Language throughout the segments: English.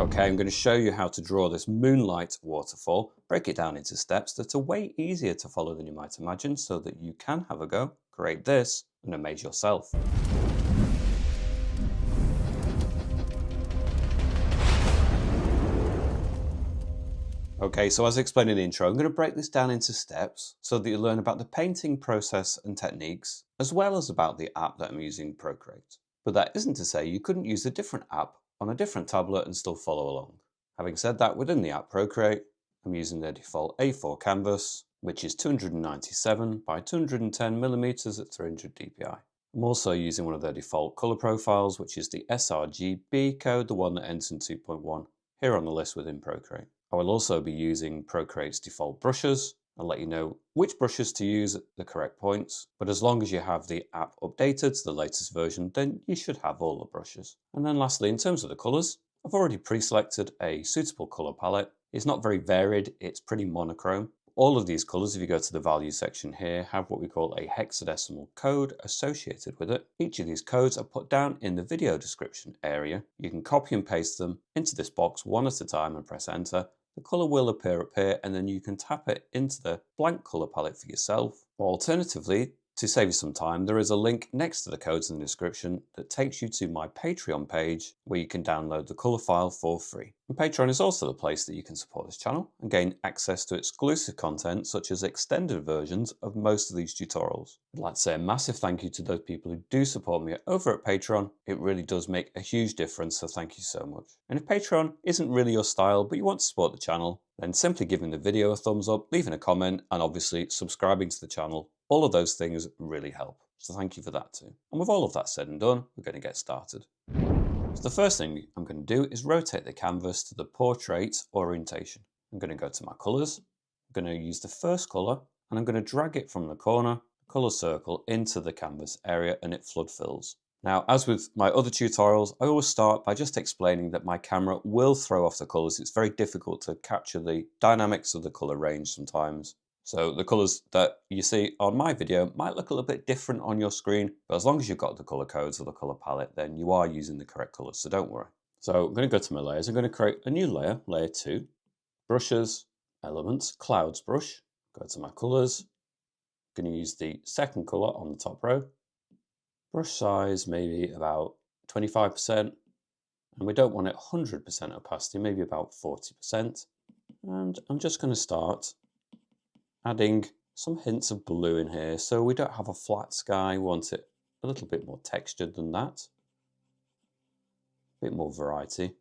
Okay, I'm going to show you how to draw this moonlight waterfall, break it down into steps that are way easier to follow than you might imagine so that you can have a go, create this, and amaze yourself. Okay, so as explained in the intro, I'm going to break this down into steps so that you learn about the painting process and techniques, as well as about the app that I'm using, Procreate. But that isn't to say you couldn't use a different app on a different tablet and still follow along. Having said that, within the app Procreate, I'm using their default A4 canvas, which is 297 by 210 millimeters at 300 dpi. I'm also using one of their default color profiles, which is the sRGB code, the one that ends in 2.1, here on the list within Procreate. I will also be using Procreate's default brushes. I'll let you know which brushes to use at the correct points, but as long as you have the app updated to the latest version, then you should have all the brushes. And then lastly, in terms of the colors, I've already pre-selected a suitable color palette. It's not very varied, it's pretty monochrome. All of these colors, if you go to the value section here, have what we call a hexadecimal code associated with it. Each of these codes are put down in the video description area. You can copy and paste them into this box one at a time and press enter. The color will appear up here, and then you can tap it into the blank color palette for yourself. Or alternatively, to save you some time, there is a link next to the codes in the description that takes you to my Patreon page where you can download the color file for free. And Patreon is also the place that you can support this channel and gain access to exclusive content such as extended versions of most of these tutorials. I'd like to say a massive thank you to those people who do support me over at Patreon. It really does make a huge difference, so thank you so much. And if Patreon isn't really your style but you want to support the channel, then simply giving the video a thumbs up, leaving a comment, and obviously subscribing to the channel. All of those things really help. So thank you for that too. And with all of that said and done, we're going to get started. So the first thing I'm going to do is rotate the canvas to the portrait orientation. I'm going to go to my colors. I'm going to use the first color and I'm going to drag it from the corner, color circle, into the canvas area, and it flood fills. Now, as with my other tutorials, I always start by just explaining that my camera will throw off the colors. It's very difficult to capture the dynamics of the color range sometimes. So the colors that you see on my video might look a little bit different on your screen, but as long as you've got the color codes or the color palette, then you are using the correct colors, so don't worry. So I'm going to go to my layers. I'm going to create a new layer, layer 2, brushes, elements, clouds brush, go to my colors. I'm going to use the second color on the top row. Brush size maybe about 25%, and we don't want it 100% opacity, maybe about 40%. And I'm just going to start adding some hints of blue in here, so we don't have a flat sky. We want it a little bit more textured than that, a bit more variety.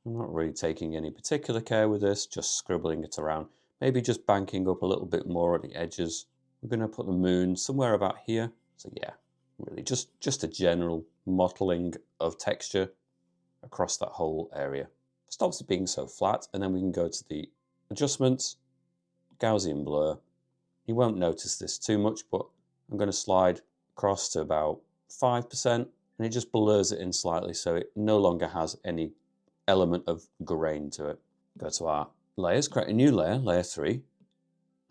I'm not really taking any particular care with this, just scribbling it around, maybe just banking up a little bit more at the edges. We're going to put the moon somewhere about here, so yeah, really just a general mottling of texture across that whole area. Stops it being so flat, and then we can go to the adjustments, Gaussian blur. You won't notice this too much, but I'm going to slide across to about 5%, and it just blurs it in slightly so it no longer has any element of grain to it. Go to our layers, create a new layer, layer 3,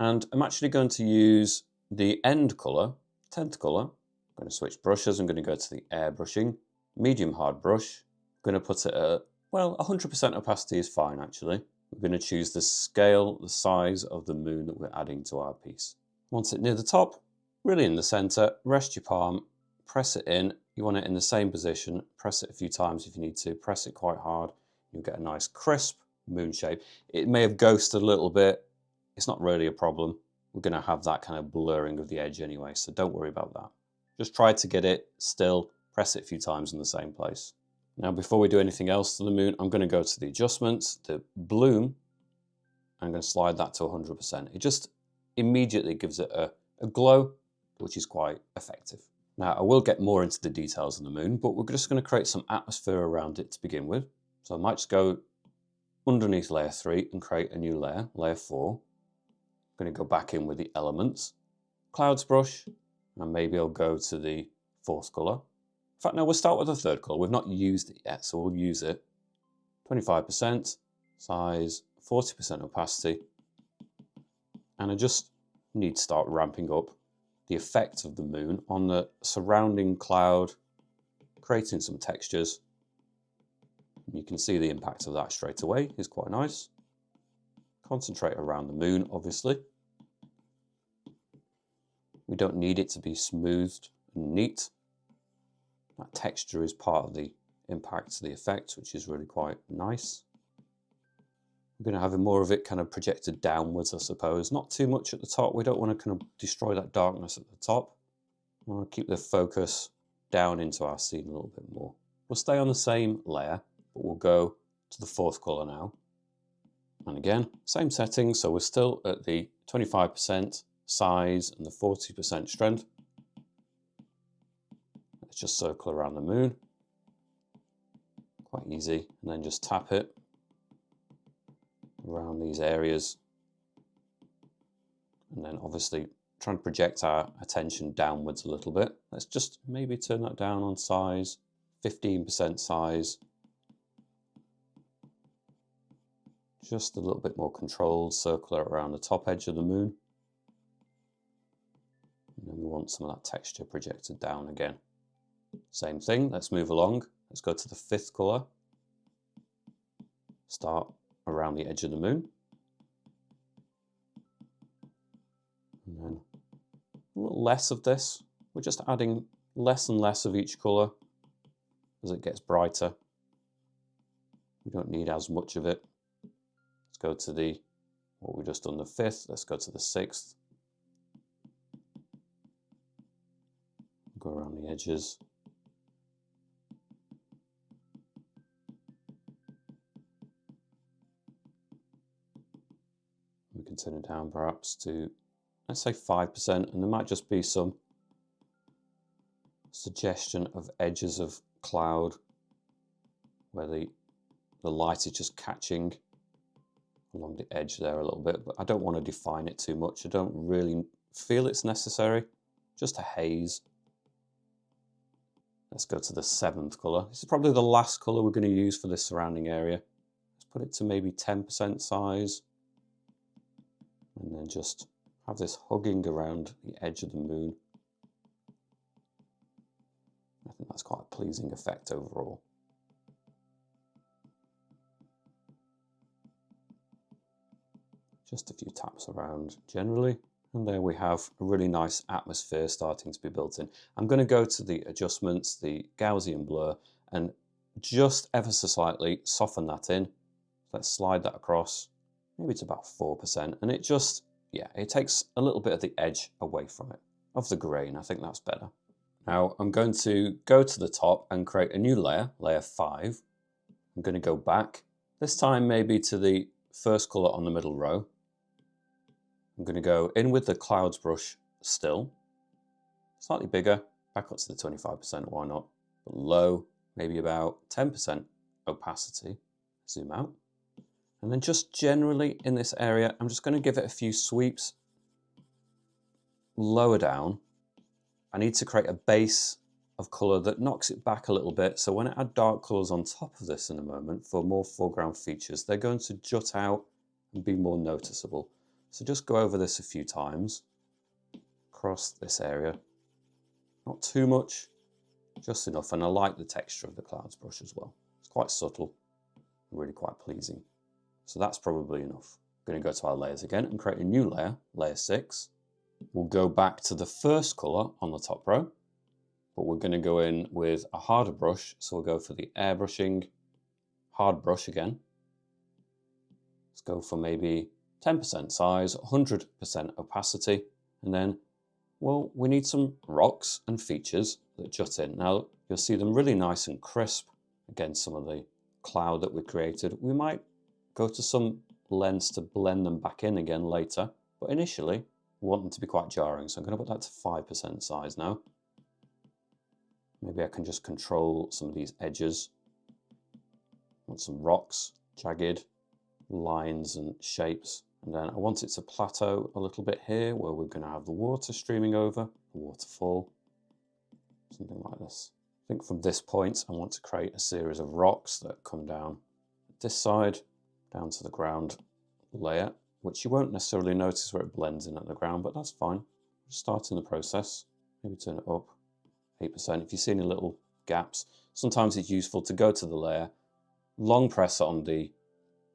and I'm actually going to use the end color, 10th color. I'm going to switch brushes. I'm going to go to the airbrushing, medium hard brush. I'm going to put it at, well, 100% opacity is fine actually. We're going to choose the scale, the size of the moon that we're adding to our piece. Once it's near the top, really in the center, rest your palm, press it in. You want it in the same position, press it a few times if you need to, press it quite hard. You'll get a nice crisp moon shape. It may have ghosted a little bit. It's not really a problem. We're going to have that kind of blurring of the edge anyway, so don't worry about that. Just try to get it still, press it a few times in the same place. Now, before we do anything else to the moon, I'm going to go to the adjustments, the bloom. I'm going to slide that to 100%. It just immediately gives it a glow, which is quite effective. Now, I will get more into the details of the moon, but we're just going to create some atmosphere around it to begin with. So I might just go underneath layer 3 and create a new layer, layer 4. I'm going to go back in with the elements, clouds brush, and maybe I'll go to the 4th color. In fact, no, we'll start with the 3rd color. We've not used it yet, so we'll use it. 25%, size, 40% opacity. And I just need to start ramping up the effect of the moon on the surrounding cloud, creating some textures. You can see the impact of that straight away is quite nice. Concentrate around the moon, obviously. We don't need it to be smoothed and neat. That texture is part of the impact of the effect, which is really quite nice. We're going to have more of it kind of projected downwards, I suppose. Not too much at the top. We don't want to kind of destroy that darkness at the top. We want to keep the focus down into our scene a little bit more. We'll stay on the same layer, but we'll go to the fourth color now. And again, same settings, so we're still at the 25% size and the 40% strength. Let's just circle around the moon. Quite easy, and then just tap it around these areas. And then obviously trying to project our attention downwards a little bit. Let's just maybe turn that down on size, 15% size. Just a little bit more controlled, circle it around the top edge of the moon. And then we want some of that texture projected down again. Same thing, let's move along. Let's go to the fifth color. Start around the edge of the moon. And then a little less of this. We're just adding less and less of each color as it gets brighter. We don't need as much of it. Let's go to what we've just done, the fifth. Let's go to the sixth. Go around the edges. We can turn it down perhaps to, let's say 5%, and there might just be some suggestion of edges of cloud where the light is just catching along the edge there a little bit, but I don't want to define it too much. I don't really feel it's necessary, just a haze. Let's go to the seventh color. This is probably the last color we're going to use for this surrounding area. Let's put it to maybe 10% size. And then just have this hugging around the edge of the moon. I think that's quite a pleasing effect overall. Just a few taps around generally. And there we have a really nice atmosphere starting to be built in. I'm going to go to the adjustments, the Gaussian blur, and just ever so slightly soften that in. Let's slide that across. Maybe it's about 4%, and it just, yeah, it takes a little bit of the edge away from it, of the grain. I think that's better. Now I'm going to go to the top and create a new layer, layer 5. I'm going to go back, this time maybe to the first color on the middle row. I'm going to go in with the clouds brush still, slightly bigger, back up to the 25%, why not? But low, maybe about 10% opacity, zoom out. And then just generally in this area, I'm just going to give it a few sweeps lower down. I need to create a base of color that knocks it back a little bit. So when I add dark colors on top of this in a moment for more foreground features, they're going to jut out and be more noticeable. So just go over this a few times across this area. Not too much, just enough. And I like the texture of the clouds brush as well. It's quite subtle, really quite pleasing. So that's probably enough. I'm going to go to our layers again and create a new layer, layer 6. We'll go back to the first color on the top row, but we're going to go in with a harder brush. So we'll go for the airbrushing hard brush again. Let's go for maybe 10% size, 100% opacity, and then, well, we need some rocks and features that jut in. Now you'll see them really nice and crisp against some of the cloud that we created. We might go to some lens to blend them back in again later, but initially we want them to be quite jarring, so I'm going to put that to 5% size now. Maybe I can just control some of these edges. I want some rocks, jagged lines and shapes, and then I want it to plateau a little bit here where we're going to have the water streaming over, the waterfall, something like this. I think from this point I want to create a series of rocks that come down this side, down to the ground layer, which you won't necessarily notice where it blends in at the ground, but that's fine. Just starting the process, maybe turn it up 8%. If you see any little gaps, sometimes it's useful to go to the layer, long press on the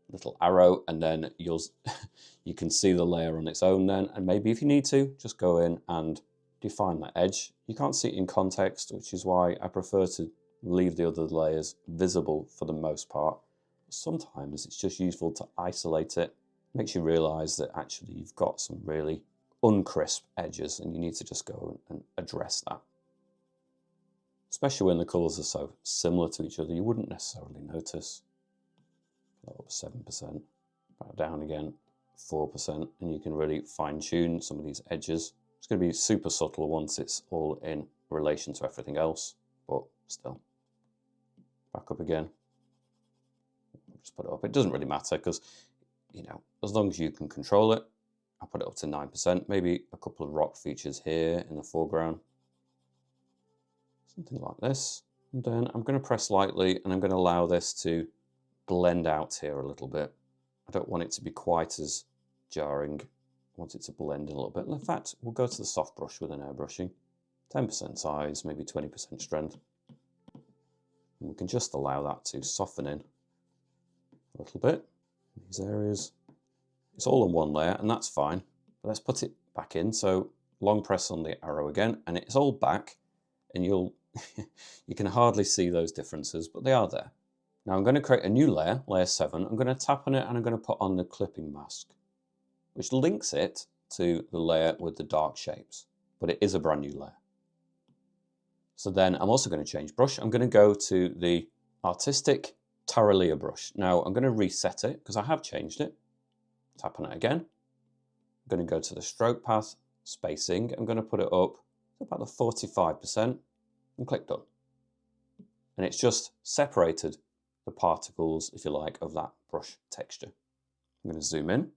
little arrow, and then you can see the layer on its own then, and maybe if you need to, just go in and define that edge. You can't see it in context, which is why I prefer to leave the other layers visible for the most part. Sometimes it's just useful to isolate it. Makes you realize that actually you've got some really uncrisp edges and you need to just go and address that. Especially when the colors are so similar to each other, you wouldn't necessarily notice. Up 7%, back down again 4%, and you can really fine tune some of these edges. It's going to be super subtle once it's all in relation to everything else, but still. Back up again. Just put it up. It doesn't really matter because, you know, as long as you can control it, I'll put it up to 9%, maybe a couple of rock features here in the foreground. Something like this. And then I'm going to press lightly and I'm going to allow this to blend out here a little bit. I don't want it to be quite as jarring. I want it to blend in a little bit. And in fact, we'll go to the soft brush with an airbrushing. 10% size, maybe 20% strength. And we can just allow that to soften in a little bit in these areas. It's all on one layer and that's fine. But let's put it back in. So long press on the arrow again and it's all back and you can hardly see those differences, but they are there. Now I'm going to create a new layer, layer 7. I'm going to tap on it and I'm going to put on the clipping mask, which links it to the layer with the dark shapes, but it is a brand new layer. So then I'm also going to change brush. I'm going to go to the artistic Taralea brush. Now I'm going to reset it because I have changed it. Tap on it again. I'm going to go to the stroke path, spacing. I'm going to put it up to about the 45% and click done. And it's just separated the particles, if you like, of that brush texture. I'm going to zoom in.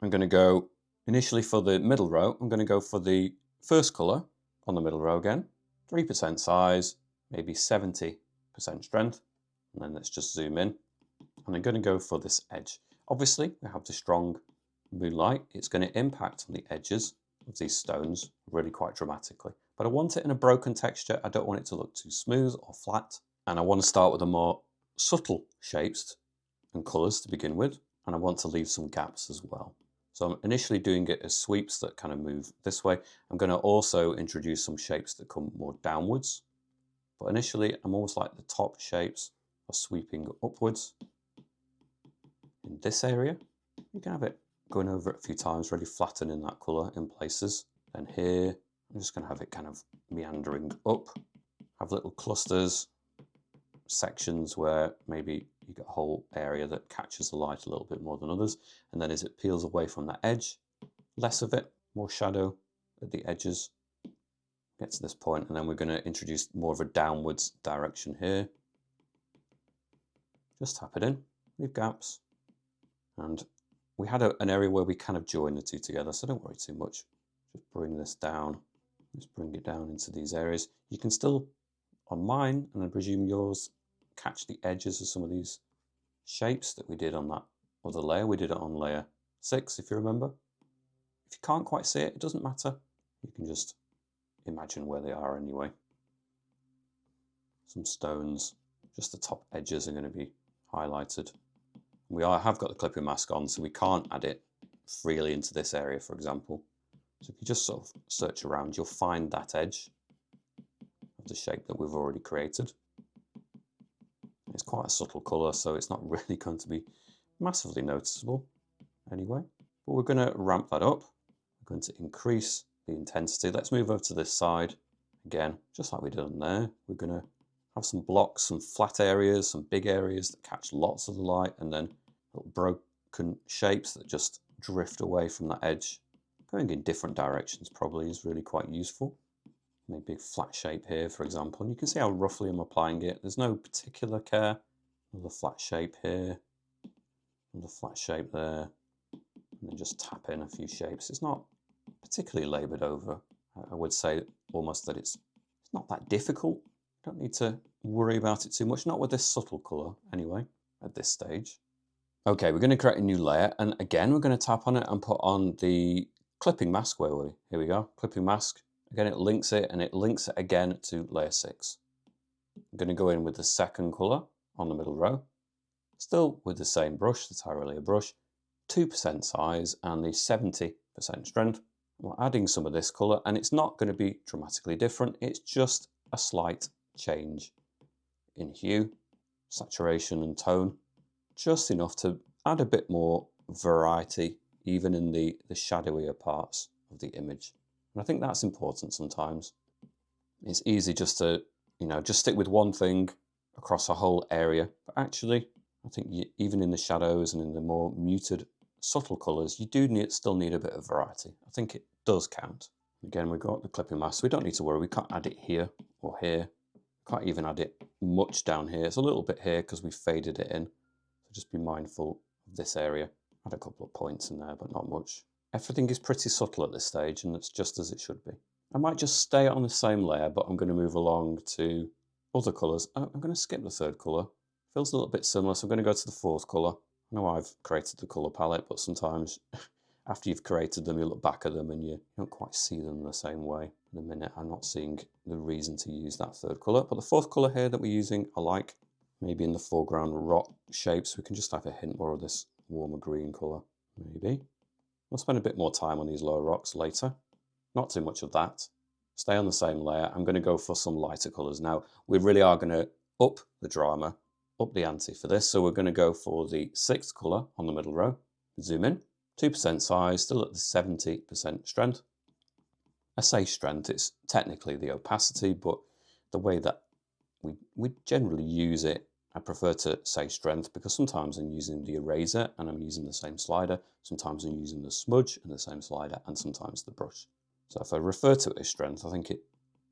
I'm going to go initially for the middle row. I'm going to go for the first color on the middle row again. 3% size, maybe 70% strength. And then let's just zoom in. And I'm going to go for this edge. Obviously, we have the strong moonlight. It's going to impact on the edges of these stones really quite dramatically. But I want it in a broken texture. I don't want it to look too smooth or flat. And I want to start with the more subtle shapes and colors to begin with. And I want to leave some gaps as well. So I'm initially doing it as sweeps that kind of move this way. I'm going to also introduce some shapes that come more downwards. But initially, I'm almost like the top shapes are sweeping upwards. In this area, you can have it going over it a few times, really flattening that color in places. And here, I'm just going to have it kind of meandering up. Have little clusters, sections where maybe you get a whole area that catches the light a little bit more than others. And then as it peels away from that edge, less of it, more shadow at the edges. Get to this point, and then we're going to introduce more of a downwards direction here. Just tap it in, leave gaps. And we had an area where we kind of join the two together, so don't worry too much. Just bring this down. Just bring it down into these areas. You can still, on mine, and I presume yours, catch the edges of some of these shapes that we did on that other layer. We did it on layer 6, if you remember. If you can't quite see it, it doesn't matter. You can just imagine where they are anyway. Some stones, just the top edges are going to be highlighted. We have got the clipping mask on, so we can't add it freely into this area, for example. So if you just sort of search around, you'll find that edge of the shape that we've already created. It's quite a subtle colour, so it's not really going to be massively noticeable anyway. But we're going to ramp that up. We're going to increase the intensity. Let's move over to this side. Again, just like we did on there, we're going to have some blocks, some flat areas, some big areas that catch lots of the light, and then little broken shapes that just drift away from that edge. Going in different directions probably is really quite useful. Maybe a flat shape here, for example, and you can see how roughly I'm applying it. There's no particular care. Another flat shape here, another flat shape there, and then just tap in a few shapes. It's not particularly laboured over. I would say almost that it's not that difficult. Don't need to worry about it too much, not with this subtle colour anyway, at this stage. Okay, we're going to create a new layer, and again we're going to tap on it and put on the clipping mask. Here we go, clipping mask. Again, it links it, and it links it again to layer 6. I'm going to go in with the second colour on the middle row, still with the same brush, the Tyrolia brush, 2% size and the 70% strength. We're adding some of this colour, and it's not going to be dramatically different, it's just a slight change in hue, saturation and tone, just enough to add a bit more variety even in the shadowier parts of the image. And I think that's important sometimes. It's easy just to, just stick with one thing across a whole area, but actually I think even in the shadows and in the more muted, subtle colours, you do still need a bit of variety. I think it does count. Again, we've got the clipping mask, so we don't need to worry. We can't add it here or here. Can't even add it much down here. It's a little bit here because we faded it in. So just be mindful of this area. Add a couple of points in there, but not much. Everything is pretty subtle at this stage, and it's just as it should be. I might just stay on the same layer, but I'm going to move along to other colours. I'm going to skip the third colour. Feels a little bit similar, so I'm going to go to the fourth colour. I know I've created the colour palette, but sometimes after you've created them, you look back at them and you don't quite see them the same way. At the minute, I'm not seeing the reason to use that third colour. But the fourth colour here that we're using, I like. Maybe in the foreground rock shapes, we can just have a hint more of this warmer green colour. Maybe. We'll spend a bit more time on these lower rocks later. Not too much of that. Stay on the same layer. I'm going to go for some lighter colours. Now, we really are going to up the drama, up the ante for this. So we're going to go for the sixth colour on the middle row. Zoom in. 2% size, still at the 70% strength. I say strength, it's technically the opacity, but the way that we generally use it, I prefer to say strength because sometimes I'm using the eraser and I'm using the same slider, sometimes I'm using the smudge and the same slider, and sometimes the brush. So if I refer to it as strength, I think it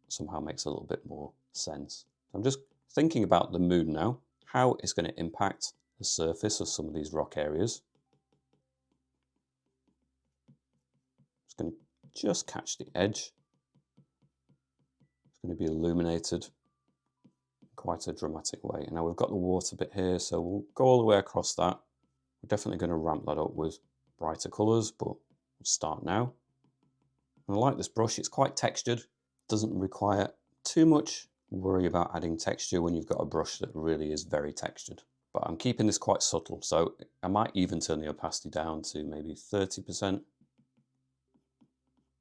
somehow makes a little bit more sense. I'm just thinking about the moon now, how it's going to impact the surface of some of these rock areas. It's going to just catch the edge. It's going to be illuminated in quite a dramatic way. And now we've got the water bit here, so we'll go all the way across that. We're definitely going to ramp that up with brighter colours, but we'll start now. And I like this brush, it's quite textured. Doesn't require too much worry about adding texture when you've got a brush that really is very textured. But I'm keeping this quite subtle, so I might even turn the opacity down to maybe 30%.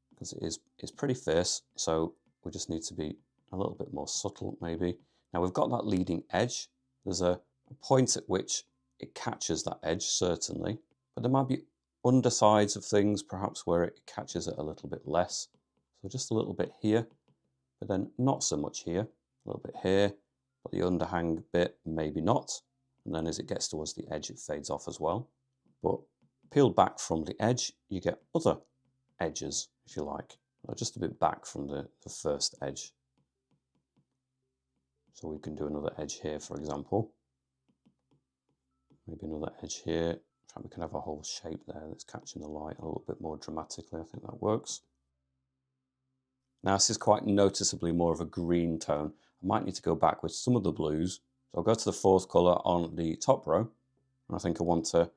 Because it's pretty fierce, so we just need to be a little bit more subtle maybe. Now we've got that leading edge. There's a point at which it catches that edge, certainly, but there might be undersides of things perhaps where it catches it a little bit less. So just a little bit here, but then not so much here, a little bit here, but the underhang bit maybe not. And then as it gets towards the edge, it fades off as well. But peeled back from the edge, you get other edges, if you like, or just a bit back from the first edge. So we can do another edge here, for example. Maybe another edge here. We can have a whole shape there that's catching the light a little bit more dramatically. I think that works. Now this is quite noticeably more of a green tone. I might need to go back with some of the blues. So I'll go to the fourth colour on the top row. And I think I want to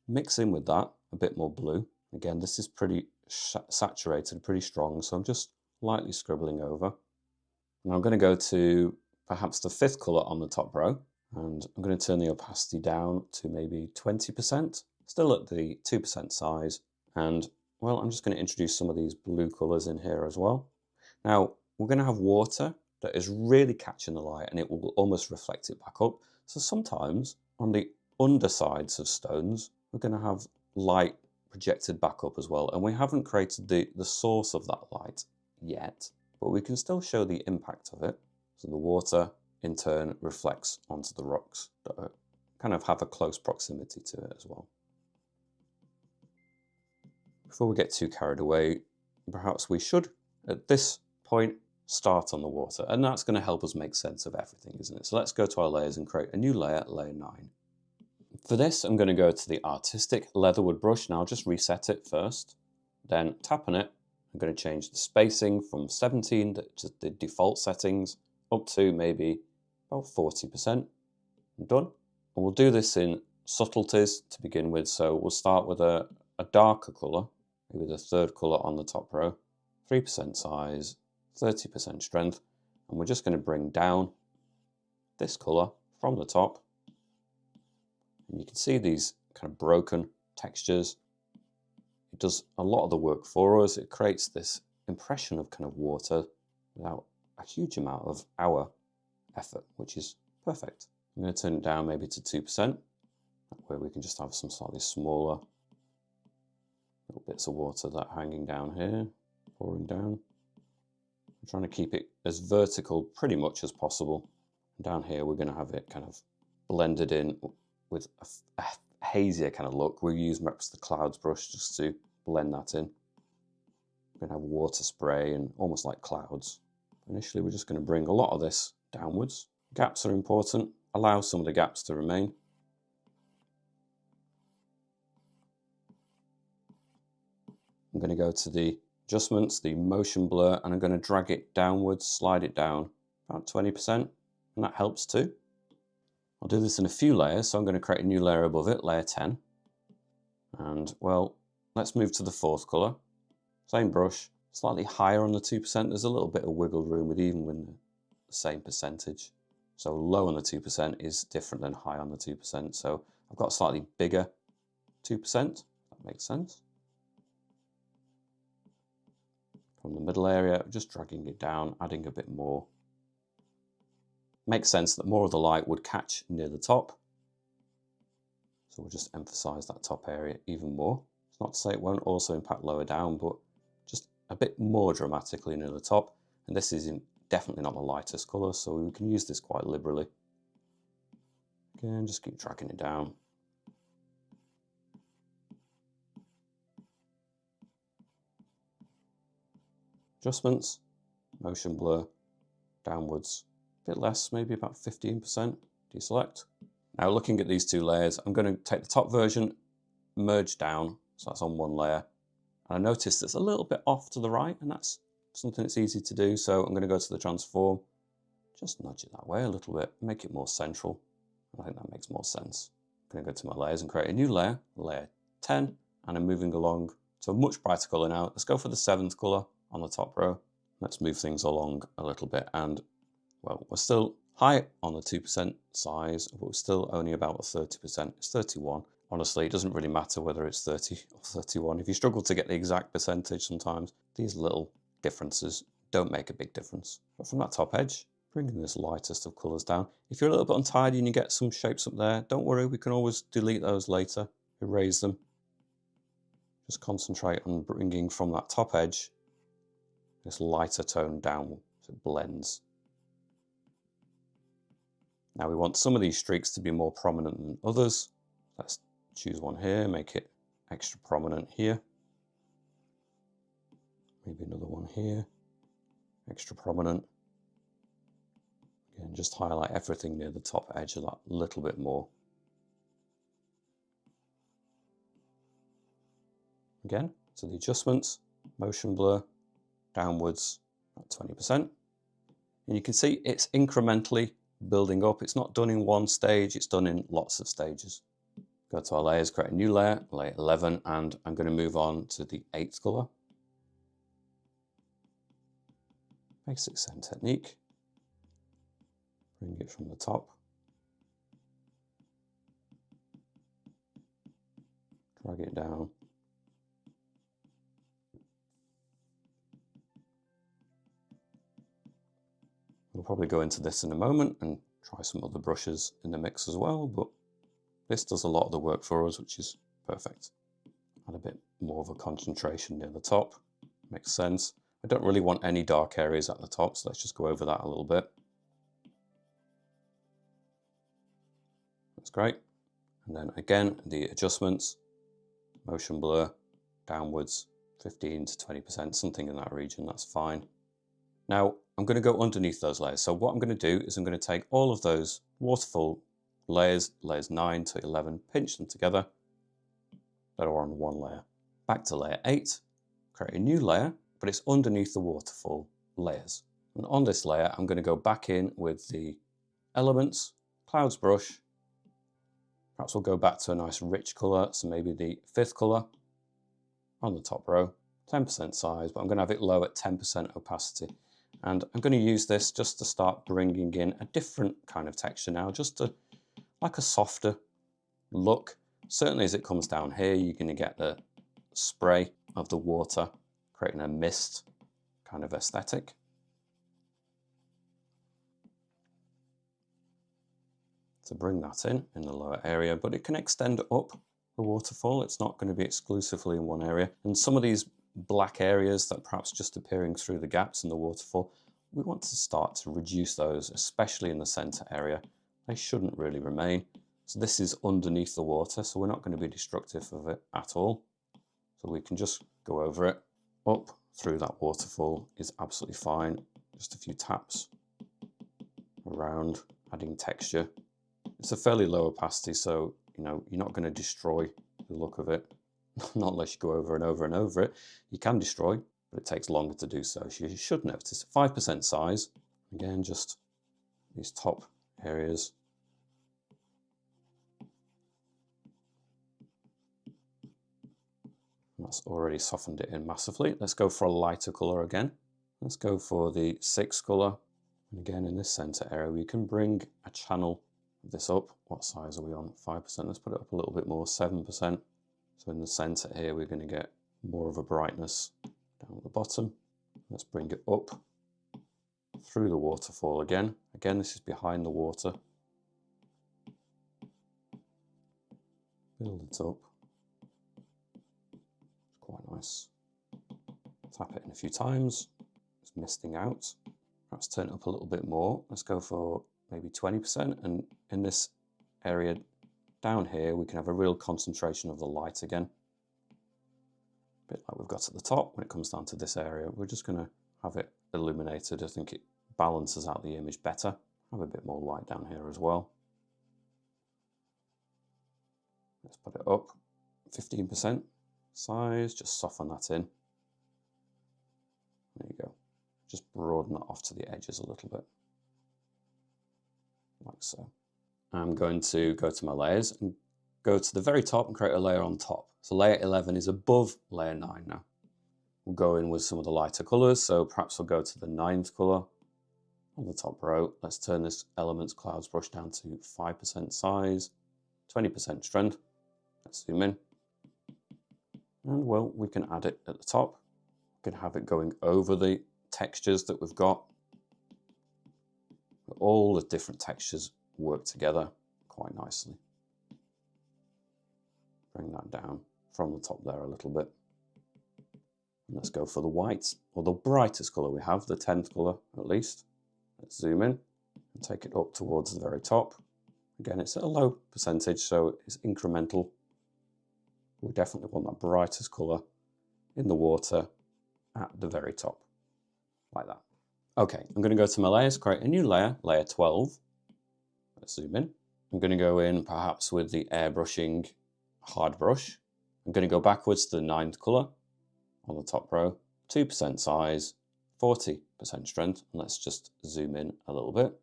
mix in with that a bit more blue. Again, this is pretty saturated, pretty strong, so I'm just lightly scribbling over. And I'm going to go to perhaps the fifth colour on the top row, and I'm going to turn the opacity down to maybe 20%, still at the 2% size. And well, I'm just going to introduce some of these blue colours in here as well. Now, we're going to have water that is really catching the light and it will almost reflect it back up. So sometimes on the undersides of stones, we're going to have light projected back up as well, and we haven't created the source of that light yet, but we can still show the impact of it. So the water in turn reflects onto the rocks that kind of have a close proximity to it as well. Before we get too carried away, perhaps we should at this point start on the water, and that's going to help us make sense of everything, isn't it? So let's go to our layers and create a new layer, layer 9. For this, I'm going to go to the artistic leatherwood brush. Now I'll just reset it first, then tap on it. I'm going to change the spacing from 17, to the default settings, up to maybe about 40%. I'm done. And we'll do this in subtleties to begin with. So we'll start with a darker colour, maybe the third colour on the top row, 3% size, 30% strength. And we're just going to bring down this colour from the top And you can see these kind of broken textures. It does a lot of the work for us. It creates this impression of kind of water without a huge amount of our effort, which is perfect. I'm going to turn it down maybe to 2%. That way we can just have some slightly smaller little bits of water that are hanging down here, pouring down. I'm trying to keep it as vertical pretty much as possible. And down here we're going to have it kind of blended in with a hazier kind of look. We'll use perhaps the clouds brush just to blend that in. We're going to have water spray and almost like clouds. Initially we're just going to bring a lot of this downwards. Gaps are important. Allow some of the gaps to remain. I'm going to go to the adjustments, the motion blur, and I'm going to drag it downwards, slide it down about 20%, and that helps too. I'll do this in a few layers, so I'm going to create a new layer above it, layer 10. And well, let's move to the fourth color. Same brush, slightly higher on the 2%. There's a little bit of wiggle room with even with the same percentage. So low on the 2% is different than high on the 2%. So I've got a slightly bigger 2%. That makes sense. From the middle area, just dragging it down, adding a bit more. Makes sense that more of the light would catch near the top. So we'll just emphasize that top area even more. It's not to say it won't also impact lower down, but just a bit more dramatically near the top. And this is definitely not the lightest color, so we can use this quite liberally. Again, just keep dragging it down. Adjustments, motion blur, downwards, a bit less, maybe about 15%, deselect. Now looking at these two layers, I'm going to take the top version, merge down, so that's on one layer. And I noticed it's a little bit off to the right, and that's something that's easy to do, so I'm going to go to the transform, just nudge it that way a little bit, make it more central. I think that makes more sense. I'm going to go to my layers and create a new layer, layer 10, and I'm moving along to a much brighter color now. Let's go for the 7th color on the top row. Let's move things along a little bit, and well, we're still high on the 2% size, but we're still only about 30%. It's 31. Honestly, it doesn't really matter whether it's 30 or 31. If you struggle to get the exact percentage sometimes, these little differences don't make a big difference. But from that top edge, bringing this lightest of colors down. If you're a little bit untidy and you get some shapes up there, don't worry, we can always delete those later, erase them. Just concentrate on bringing from that top edge this lighter tone down so it blends. Now we want some of these streaks to be more prominent than others. Let's choose one here, make it extra prominent here. Maybe another one here, extra prominent. Again, just highlight everything near the top edge of that little bit more. Again, to the adjustments, motion blur, downwards at 20%. And you can see it's incrementally building up. It's not done in one stage, it's done in lots of stages. Go to our layers, create a new layer, layer 11, and I'm going to move on to the 8th color. Basic same technique. Bring it from the top. Drag it down. We'll probably go into this in a moment and try some other brushes in the mix as well, but this does a lot of the work for us, which is perfect. Add a bit more of a concentration near the top. Makes sense. I don't really want any dark areas at the top, so let's just go over that a little bit. That's great. And then again, the adjustments, motion blur, downwards, 15 to 20%, something in that region, that's fine. Now, I'm going to go underneath those layers. So what I'm going to do is I'm going to take all of those waterfall layers, layers 9 to 11, pinch them together that are on one layer. Back to layer 8, create a new layer, but it's underneath the waterfall layers. And on this layer, I'm going to go back in with the elements, clouds brush. Perhaps we'll go back to a nice rich color, so maybe the 5th color on the top row, 10% size, but I'm going to have it low at 10% opacity. And I'm going to use this just to start bringing in a different kind of texture now, just like a softer look. Certainly as it comes down here, you're going to get the spray of the water, creating a mist kind of aesthetic. To bring that in the lower area, but it can extend up the waterfall. It's not going to be exclusively in one area. And some of these black areas that perhaps just appearing through the gaps in the waterfall, we want to start to reduce those, especially in the center area. They shouldn't really remain. So this is underneath the water, so we're not going to be destructive of it at all. So we can just go over it. Up through that waterfall is absolutely fine. Just a few taps around, adding texture. It's a fairly low opacity, so you're not going to destroy the look of it. Not unless you go over and over and over it. You can destroy, but it takes longer to do so. So you should notice 5% size. Again, just these top areas. That's already softened it in massively. Let's go for a lighter color again. Let's go for the 6 color. And again, in this center area, we can bring a channel of this up. What size are we on? 5%. Let's put it up a little bit more, 7%. So in the center here, we're going to get more of a brightness down at the bottom. Let's bring it up through the waterfall again. Again, this is behind the water. Build it up. Quite nice. Tap it in a few times. It's misting out. Perhaps turn it up a little bit more. Let's go for maybe 20%. And in this area down here, we can have a real concentration of the light again. A bit like we've got at the top. When it comes down to this area, we're just going to have it illuminated. I think it balances out the image better. Have a bit more light down here as well. Let's put it up 15%. Size, just soften that in. There you go. Just broaden that off to the edges a little bit. Like so. I'm going to go to my layers and go to the very top and create a layer on top. So layer 11 is above layer 9 now. We'll go in with some of the lighter colors. So perhaps we'll go to the 9th color on the top row. Let's turn this Elements Clouds brush down to 5% size, 20% strength. Let's zoom in. And well, we can add it at the top. We can have it going over the textures that we've got. All the different textures work together quite nicely. Bring that down from the top there a little bit. And let's go for the white, or the brightest color we have, the 10th color at least. Let's zoom in and take it up towards the very top. Again, it's at a low percentage, so it's incremental. We definitely want that brightest color in the water at the very top, like that. Okay, I'm going to go to my layers, create a new layer, layer 12. Let's zoom in. I'm going to go in perhaps with the airbrushing hard brush. I'm going to go backwards to the 9th color on the top row, 2% size, 40% strength. And let's just zoom in a little bit.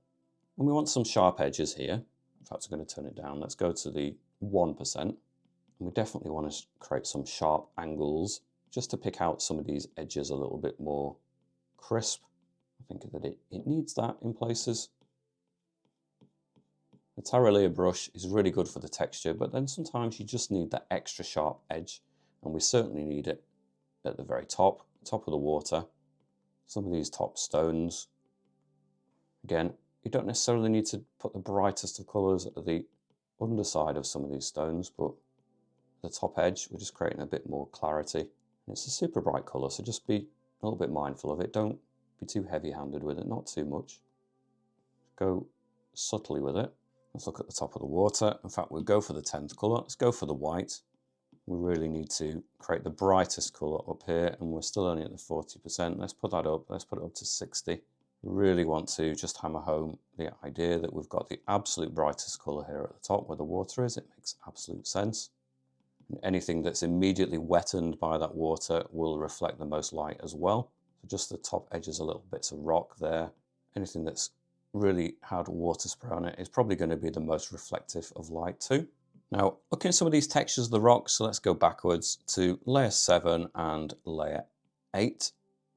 And we want some sharp edges here. In fact, I'm going to turn it down. Let's go to the 1%. We definitely want to create some sharp angles just to pick out some of these edges a little bit more crisp. I think that it needs that in places. The Tarolea brush is really good for the texture, but then sometimes you just need that extra sharp edge, and we certainly need it at the very top of the water. Some of these top stones. Again, you don't necessarily need to put the brightest of colors at the underside of some of these stones, but the top edge, we're just creating a bit more clarity. And it's a super bright color, so just be a little bit mindful of it. Don't be too heavy-handed with it, not too much. Go subtly with it. Let's look at the top of the water. In fact, we'll go for the 10th color. Let's go for the white. We really need to create the brightest color up here, and we're still only at the 40%. Let's put that up. Let's put it up to 60. We really want to just hammer home the idea that we've got the absolute brightest color here at the top where the water is. It makes absolute sense. And anything that's immediately wetted by that water will reflect the most light as well. So just the top edges, a little bits of rock there. Anything that's really had water spray on it is probably going to be the most reflective of light too. Now, looking at some of these textures of the rocks, so let's go backwards to layer 7 and layer 8.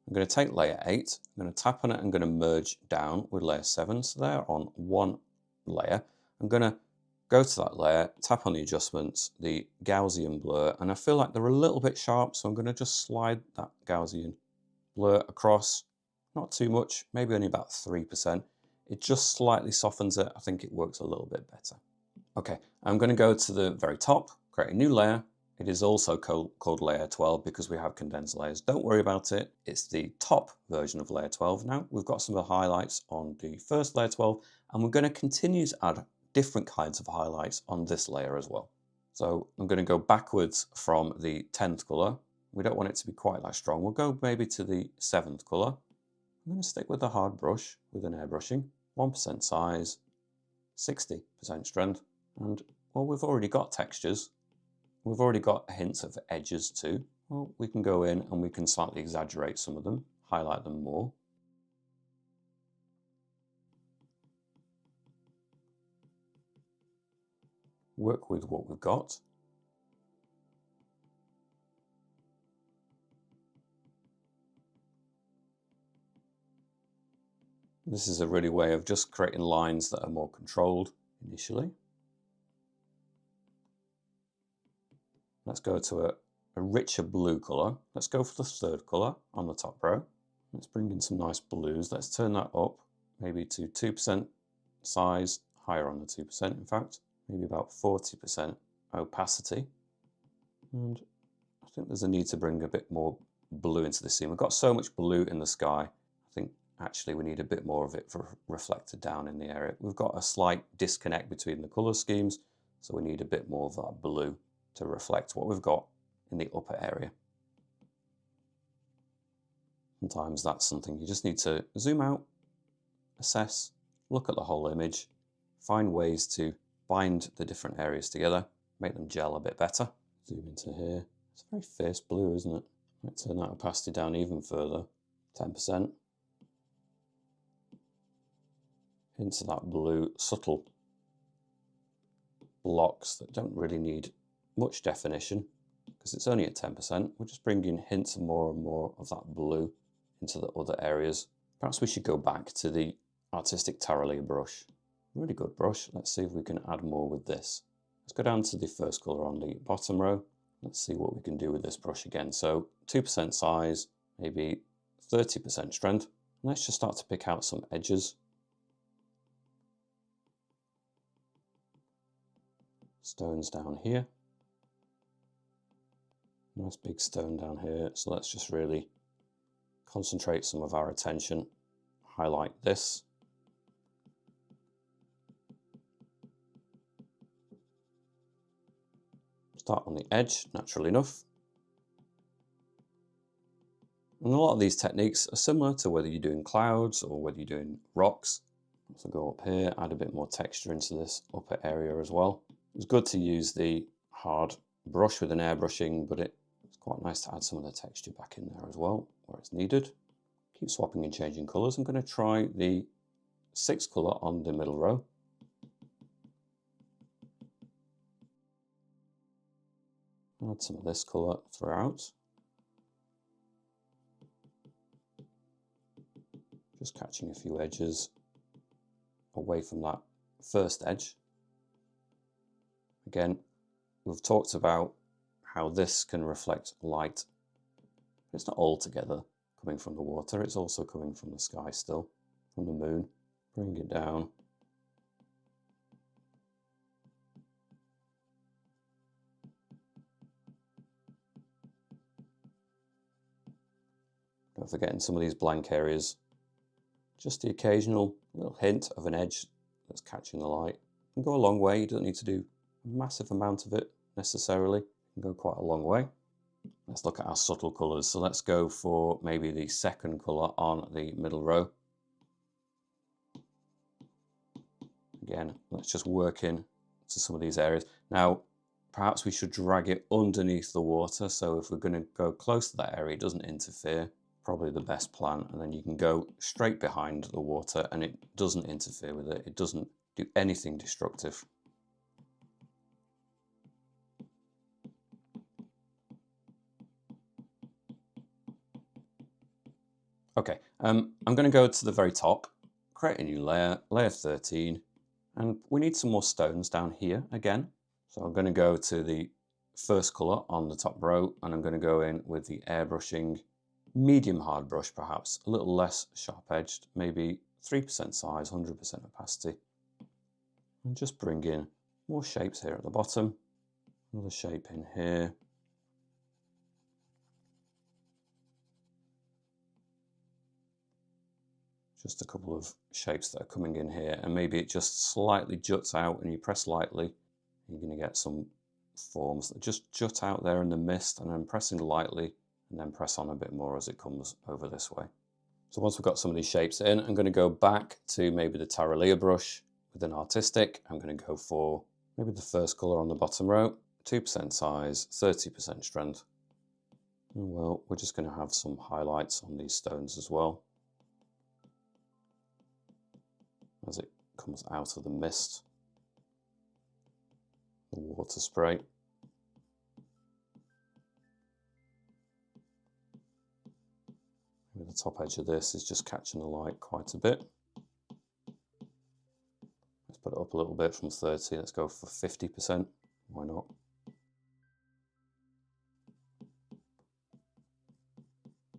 I'm going to take layer 8, I'm going to tap on it, I'm going to merge down with layer 7. So they're on one layer. I'm going to go to that layer, tap on the adjustments, the Gaussian blur, and I feel like they're a little bit sharp, so I'm going to just slide that Gaussian blur across, not too much, maybe only about 3%. It just slightly softens it. I think it works a little bit better. Okay, I'm going to go to the very top, create a new layer. It is also called layer 12 because we have condensed layers. Don't worry about it. It's the top version of layer 12 now. We've got some of the highlights on the first layer 12, and we're going to continue to add different kinds of highlights on this layer as well. So I'm going to go backwards from the 10th color. We don't want it to be quite that strong. We'll go maybe to the 7th color. I'm going to stick with a hard brush with an airbrushing, 1% size, 60% strength. And well, we've already got textures. We've already got hints of edges too. Well, we can go in and we can slightly exaggerate some of them, highlight them more. Work with what we've got. This is a really way of just creating lines that are more controlled initially. Let's go to a richer blue color. Let's go for the 3rd color on the top row. Let's bring in some nice blues. Let's turn that up maybe to 2% size, higher on the 2% in fact, maybe about 40% opacity. And I think there's a need to bring a bit more blue into the scene. We've got so much blue in the sky. I think actually we need a bit more of it reflected down in the area. We've got a slight disconnect between the color schemes, so we need a bit more of that blue to reflect what we've got in the upper area. Sometimes that's something you just need to zoom out, assess, look at the whole image, find ways to bind the different areas together, make them gel a bit better. Zoom into here. It's a very fierce blue, isn't it? Let's turn that opacity down even further, 10%. Into that blue, subtle blocks that don't really need much definition because it's only at 10%. We're just bringing hints more and more of that blue into the other areas. Perhaps we should go back to the Artistic Tarot brush. Really good brush. Let's see if we can add more with this. Let's go down to the 1st color on the bottom row. Let's see what we can do with this brush again. So 2% size, maybe 30% strength. And let's just start to pick out some edges. Stones down here. Nice big stone down here. So let's just really concentrate some of our attention. Highlight this. Start on the edge, naturally enough. And a lot of these techniques are similar to whether you're doing clouds or whether you're doing rocks. So go up here, add a bit more texture into this upper area as well. It's good to use the hard brush with an airbrushing, but it's quite nice to add some of the texture back in there as well, where it's needed. Keep swapping and changing colors. I'm going to try the 6th color on the middle row. Add some of this color throughout. Just catching a few edges away from that first edge. Again, we've talked about how this can reflect light. It's not all together coming from the water, it's also coming from the sky still, from the moon. Bring it down. Don't forget in some of these blank areas, just the occasional little hint of an edge that's catching the light can go a long way. You don't need to do a massive amount of it necessarily. It can go quite a long way. Let's look at our subtle colours. So let's go for maybe the 2nd colour on the middle row. Again, let's just work in to some of these areas. Now, perhaps we should drag it underneath the water. So if we're going to go close to that area, it doesn't interfere. Probably the best plan. And then you can go straight behind the water and it doesn't interfere with it. It doesn't do anything destructive. Okay, I'm going to go to the very top, create a new layer, layer 13, And we need some more stones down here again. So I'm going to go to the first colour on the top row, and I'm going to go in with the airbrushing medium hard brush, perhaps a little less sharp edged, maybe 3% size, 100% opacity. And just bring in more shapes here at the bottom. Another shape in here. Just a couple of shapes that are coming in here, and maybe it just slightly juts out, and you press lightly, you're going to get some forms that just jut out there in the mist, and then pressing lightly, and then press on a bit more as it comes over this way. So once we've got some of these shapes in, I'm going to go back to maybe the Taralea brush with an artistic. I'm going to go for maybe the first colour on the bottom row, 2% size, 30% strength. And well, we're just going to have some highlights on these stones as well, as it comes out of the mist, the water spray. Maybe the top edge of this is just catching the light quite a bit. Let's put it up a little bit from 30, let's go for 50%, why not?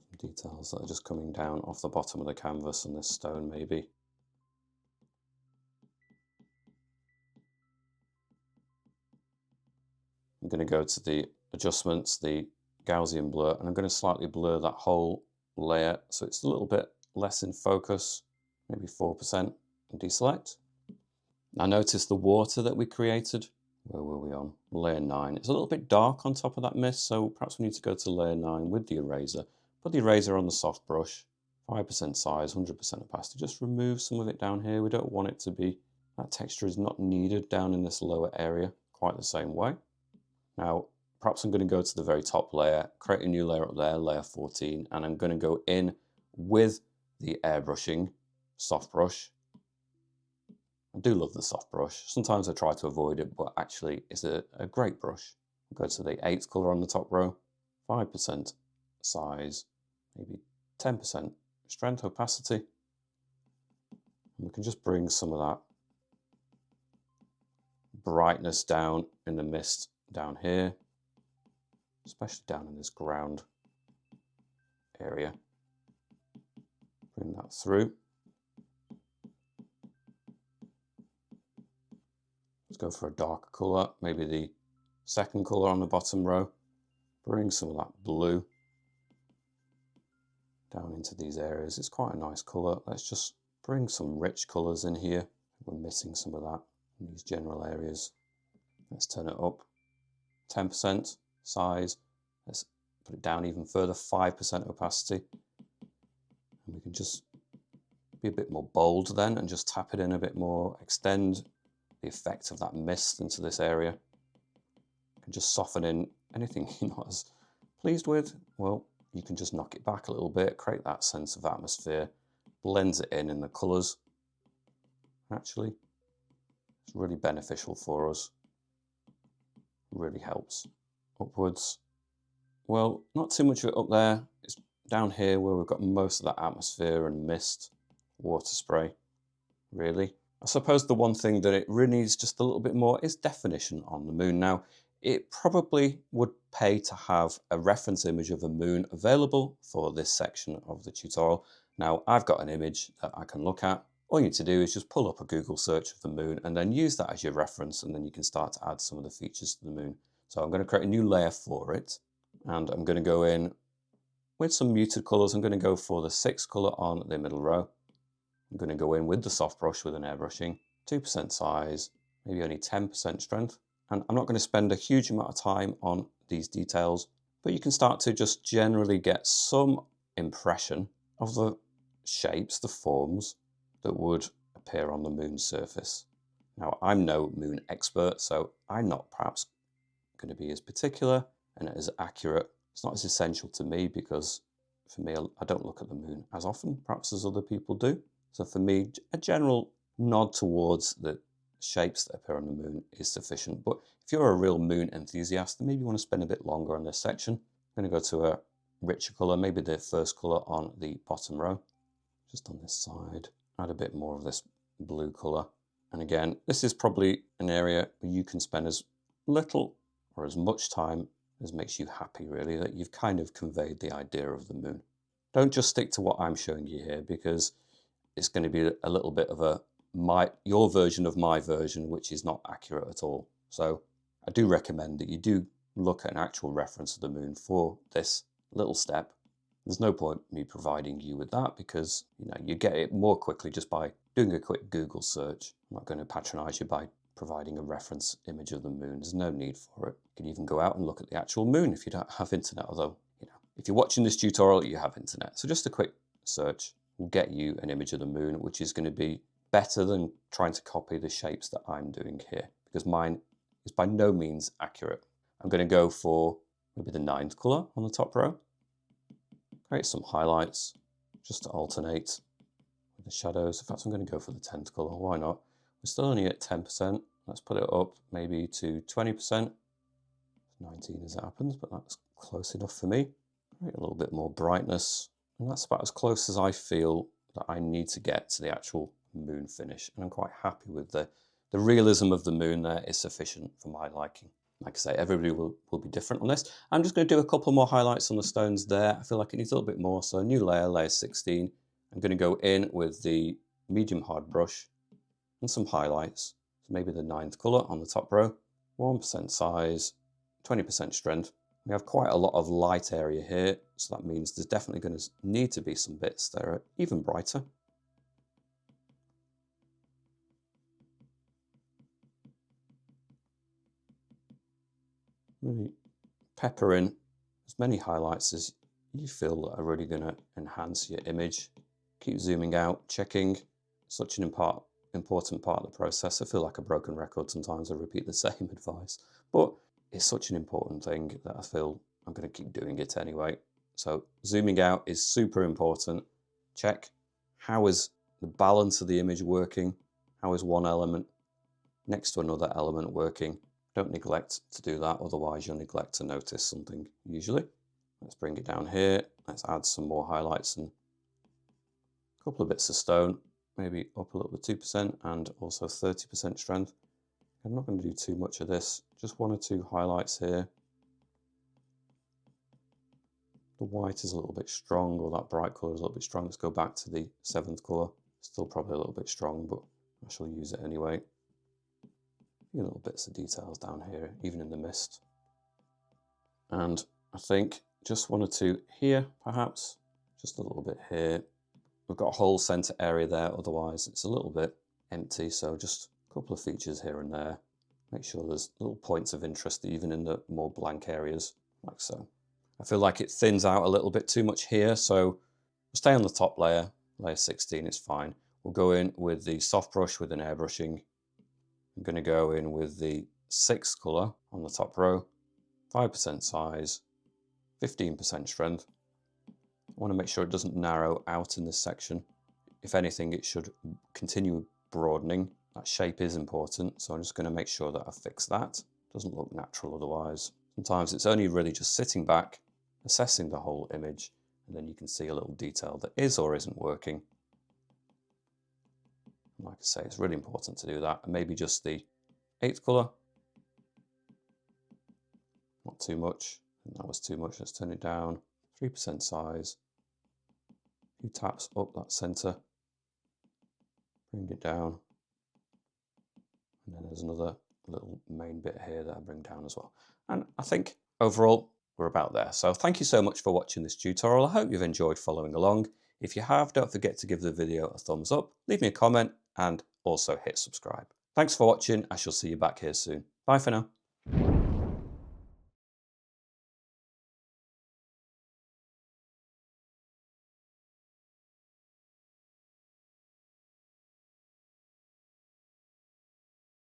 Some details that are just coming down off the bottom of the canvas and this stone maybe. I'm going to go to the adjustments, the Gaussian blur, and I'm going to slightly blur that whole layer so it's a little bit less in focus, maybe 4%, and deselect. Now notice the water that we created. Where were we on? Layer 9. It's a little bit dark on top of that mist, so perhaps we need to go to layer 9 with the eraser. Put the eraser on the soft brush, 5% size, 100% opacity. Just remove some of it down here. We don't want it to be, that texture is not needed down in this lower area quite the same way. Now, perhaps I'm going to go to the very top layer, create a new layer up there, layer 14, and I'm going to go in with the airbrushing soft brush. I do love the soft brush. Sometimes I try to avoid it, but actually it's a great brush. Go to the 8th colour on the top row, 5% size, maybe 10% strength, opacity. And we can just bring some of that brightness down in the mist down here, especially down in this ground area. Bring that through. Let's go for a darker colour, maybe the 2nd colour on the bottom row. Bring some of that blue down into these areas. It's quite a nice colour. Let's just bring some rich colours in here. We're missing some of that in these general areas. Let's turn it up. 10% size. Let's put it down even further, 5% opacity. And we can just be a bit more bold then and just tap it in a bit more, extend the effect of that mist into this area. You can just soften in anything you're not as pleased with. Well, you can just knock it back a little bit, create that sense of atmosphere, blends it in the colours. Actually, it's really beneficial for us. Really helps. Upwards. Well, not too much of it up there. It's down here where we've got most of that atmosphere and mist, water spray, really. I suppose the one thing that it really needs just a little bit more is definition on the moon. Now, it probably would pay to have a reference image of a moon available for this section of the tutorial. Now, I've got an image that I can look at. All you need to do is just pull up a Google search of the moon and then use that as your reference, and then you can start to add some of the features to the moon. So I'm going to create a new layer for it, and I'm going to go in with some muted colours. I'm going to go for the 6th colour on the middle row. I'm going to go in with the soft brush with an airbrushing, 2% size, maybe only 10% strength. And I'm not going to spend a huge amount of time on these details, but you can start to just generally get some impression of the shapes, the forms that would appear on the moon's surface. Now, I'm no moon expert, so I'm not perhaps going to be as particular and as accurate. It's not as essential to me because for me, I don't look at the moon as often, perhaps as other people do. So for me, a general nod towards the shapes that appear on the moon is sufficient. But if you're a real moon enthusiast, then maybe you want to spend a bit longer on this section. I'm going to go to a richer colour, maybe the 1st colour on the bottom row, just on this side. Add a bit more of this blue colour. And I'm going to And again, this is probably an area where you can spend as little or as much time as makes you happy, really, that you've kind of conveyed the idea of the moon. Don't just stick to what I'm showing you here, because it's going to be a little bit of your version of my version, which is not accurate at all. So I do recommend that you do look at an actual reference of the moon for this little step. There's no point me providing you with that, because you get it more quickly just by doing a quick Google search. I'm not going to patronize you by providing a reference image of the moon. There's no need for it. You can even go out and look at the actual moon if you don't have internet, although if you're watching this tutorial, you have internet. So just a quick search will get you an image of the moon, which is going to be better than trying to copy the shapes that I'm doing here, because mine is by no means accurate. I'm going to go for maybe the 9th color on the top row. Create some highlights just to alternate with the shadows. In fact, I'm going to go for the 10th color. Why not? We're still only at 10%. Let's put it up maybe to 20%. 19 as it happens, but that's close enough for me. Create a little bit more brightness. And that's about as close as I feel that I need to get to the actual moon finish. And I'm quite happy with the realism of the moon there is sufficient for my liking. Like I say, everybody will be different on this. I'm just going to do a couple more highlights on the stones there. I feel like it needs a little bit more. So new layer, layer 16. I'm going to go in with the medium hard brush and some highlights. So maybe the 9th color on the top row, 1% size, 20% strength. We have quite a lot of light area here, so that means there's definitely going to need to be some bits that are even brighter. Really pepper in as many highlights as you feel that are really going to enhance your image. Keep zooming out, checking. Such an important part of the process. I feel like a broken record sometimes. I repeat the same advice, but it's such an important thing that I feel I'm going to keep doing it anyway. So zooming out is super important. Check, how is the balance of the image working? How is one element next to another element working? Don't neglect to do that, otherwise you'll neglect to notice something usually. Let's bring it down here. Let's add some more highlights and a couple of bits of stone, maybe up a little bit 2% and also 30% strength. I'm not going to do too much of this, just 1 or 2 highlights here. The white is a little bit strong, or that bright colour is a little bit strong. Let's go back to the 7th colour. Still probably a little bit strong, but I shall use it anyway. A few little bits of details down here, even in the mist. And I think just 1 or 2 here, perhaps. Just a little bit here. We've got a whole centre area there, otherwise it's a little bit empty, so just a couple of features here and there. Make sure there's little points of interest even in the more blank areas, like so. I feel like it thins out a little bit too much here, so we'll stay on the top layer, layer 16, it's fine. We'll go in with the soft brush with an airbrushing. I'm going to go in with the 6th colour on the top row, 5% size, 15% strength. I want to make sure it doesn't narrow out in this section. If anything, it should continue broadening. That shape is important, so I'm just going to make sure that I fix that. It doesn't look natural otherwise. Sometimes it's only really just sitting back, assessing the whole image, and then you can see a little detail that is or isn't working. Like I say, it's really important to do that. And maybe just the 8th colour. Not too much. That was too much. Let's turn it down. 3% size. A few taps up that centre. Bring it down. And then there's another little main bit here that I bring down as well. And I think overall we're about there. So thank you so much for watching this tutorial. I hope you've enjoyed following along. If you have, don't forget to give the video a thumbs up, leave me a comment, and also hit subscribe. Thanks for watching. I shall see you back here soon. Bye for now.